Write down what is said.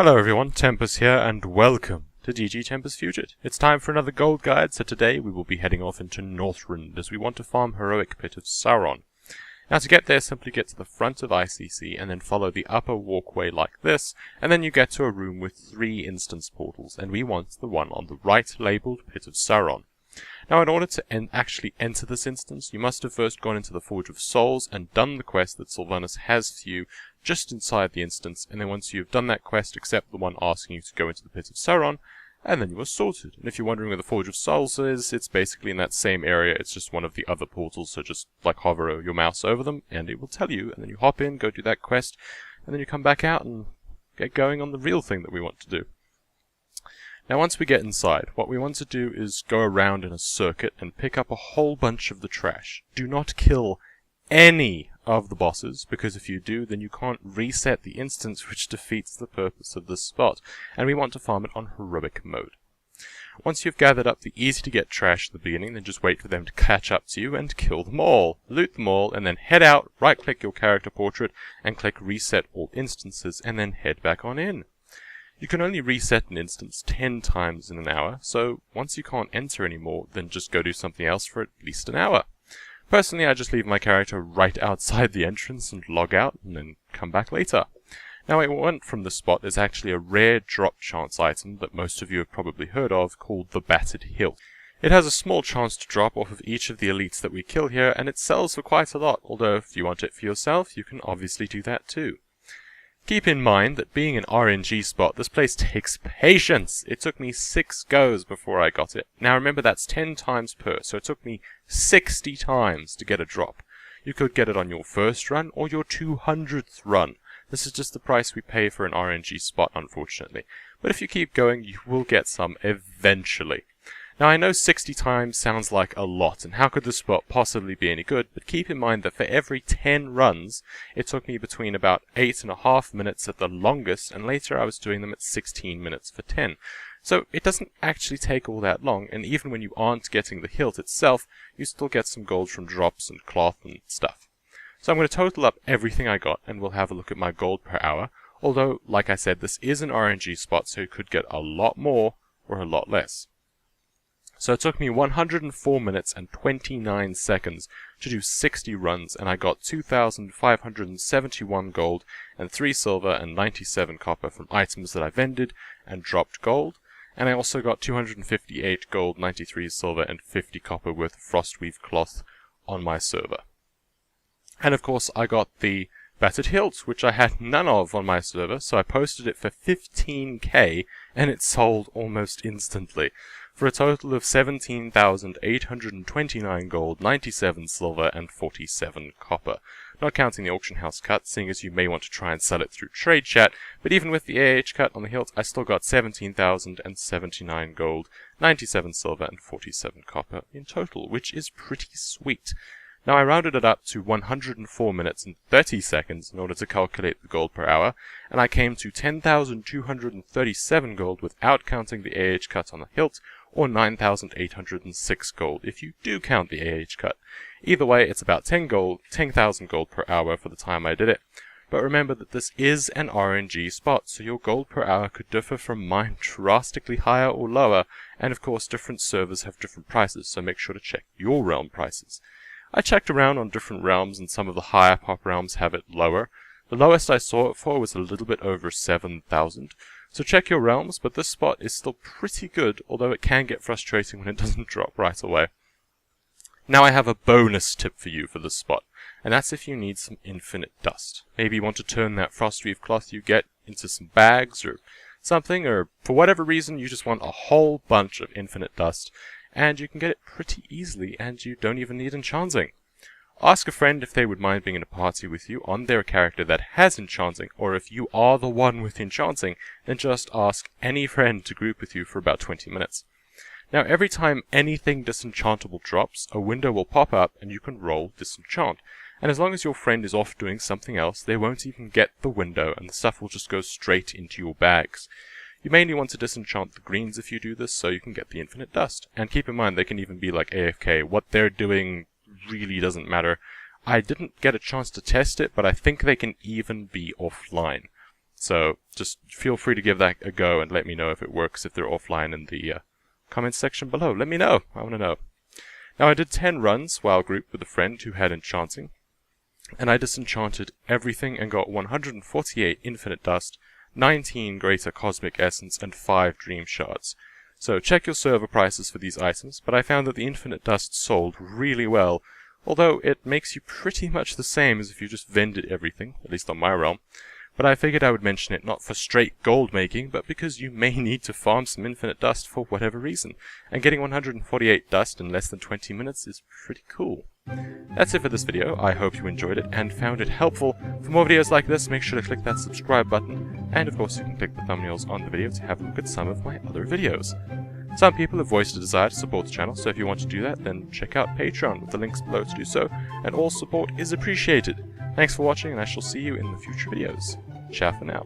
Hello everyone, Tempus here, and welcome to DGTempusFugit. It's time for another gold guide, so today we will be heading off into Northrend as we want to farm Heroic Pit of Sauron. Now to get there, simply get to the front of ICC and then follow the upper walkway like this, and then you get to a room with 3 instance portals, and we want the one on the right labelled Pit of Sauron. Now in order to actually enter this instance, you must have first gone into the Forge of Souls and done the quest that Sylvanas has for you just inside the instance, and then once you've done that quest, accept the one asking you to go into the Pit of Sauron, and then you are sorted. And if you're wondering where the Forge of Souls is, it's basically in that same area, it's just one of the other portals, so just like hover your mouse over them, and it will tell you, and then you hop in, go do that quest, and then you come back out and get going on the real thing that we want to do. Now once we get inside, what we want to do is go around in a circuit and pick up a whole bunch of the trash. Do not kill any of the bosses, because if you do, then you can't reset the instance, which defeats the purpose of this spot, and we want to farm it on heroic mode. Once you've gathered up the easy to get trash at the beginning, then just wait for them to catch up to you and kill them all. Loot them all, and then head out, right click your character portrait, and click reset all instances, and then head back on in. You can only reset an instance 10 times in an hour, so once you can't enter anymore, then just go do something else for at least an hour. Personally, I just leave my character right outside the entrance and log out, and then come back later. Now what I want from this spot is actually a rare drop chance item that most of you have probably heard of, called the Battered Hilt. It has a small chance to drop off of each of the elites that we kill here, and it sells for quite a lot, although if you want it for yourself, you can obviously do that too. Keep in mind that being an RNG spot, this place takes patience. It took me 6 goes before I got it. Now remember, that's 10 times per, so it took me 60 times to get a drop. You could get it on your first run or your 200th run. This is just the price we pay for an RNG spot, unfortunately. But if you keep going, you will get some eventually. Now I know 60 times sounds like a lot, and how could this spot possibly be any good, but keep in mind that for every 10 runs, it took me between about 8.5 minutes at the longest, and later I was doing them at 16 minutes for 10. So it doesn't actually take all that long, and even when you aren't getting the hilt itself, you still get some gold from drops and cloth and stuff. So I'm going to total up everything I got, and we'll have a look at my gold per hour, although, like I said, this is an RNG spot, so you could get a lot more or a lot less. So it took me 104 minutes and 29 seconds to do 60 runs, and I got 2,571 gold and 3 silver and 97 copper from items that I vended and dropped gold, and I also got 258 gold, 93 silver and 50 copper worth of frostweave cloth on my server. And of course I got the Battered Hilt, which I had none of on my server, so I posted it for 15k and it sold almost instantly, for a total of 17,829 gold, 97 silver, and 47 copper. Not counting the auction house cut, seeing as you may want to try and sell it through trade chat, but even with the AH cut on the hilt, I still got 17,079 gold, 97 silver, and 47 copper in total, which is pretty sweet. Now I rounded it up to 104 minutes and 30 seconds in order to calculate the gold per hour, and I came to 10,237 gold without counting the AH cut on the hilt, or 9,806 gold if you do count the AH cut. Either way, it's about 10,000 gold per hour for the time I did it. But remember that this is an RNG spot, so your gold per hour could differ from mine drastically higher or lower, and of course different servers have different prices, so make sure to check your realm prices. I checked around on different realms, and some of the higher pop realms have it lower. The lowest I saw it for was a little bit over 7,000. So check your realms, but this spot is still pretty good, although it can get frustrating when it doesn't drop right away. Now I have a bonus tip for you for this spot, and that's if you need some infinite dust. Maybe you want to turn that frostweave cloth you get into some bags or something, or for whatever reason you just want a whole bunch of infinite dust, and you can get it pretty easily, and you don't even need enchanting. Ask a friend if they would mind being in a party with you on their character that has enchanting, or if you are the one with enchanting, then just ask any friend to group with you for about 20 minutes. Now every time anything disenchantable drops, a window will pop up and you can roll disenchant. And as long as your friend is off doing something else, they won't even get the window and the stuff will just go straight into your bags. You mainly want to disenchant the greens if you do this, so you can get the infinite dust. And keep in mind, they can even be like AFK. What they're doing really doesn't matter. I didn't get a chance to test it, but I think they can even be offline. So just feel free to give that a go and let me know if it works, if they're offline in the comments section below. Let me know. I want to know. Now, I did 10 runs while grouped with a friend who had enchanting, and I disenchanted everything and got 148 infinite dust, 19 greater cosmic essence, and 5 dream shards. So check your server prices for these items, but I found that the infinite dust sold really well, although it makes you pretty much the same as if you just vended everything, at least on my realm. But I figured I would mention it not for straight gold making, but because you may need to farm some infinite dust for whatever reason, and getting 148 dust in less than 20 minutes is pretty cool. That's it for this video. I hope you enjoyed it and found it helpful. For more videos like this, make sure to click that subscribe button, and of course you can click the thumbnails on the video to have a look at some of my other videos. Some people have voiced a desire to support the channel, so if you want to do that, then check out Patreon with the links below to do so, and all support is appreciated. Thanks for watching, and I shall see you in the future videos. Ciao for now.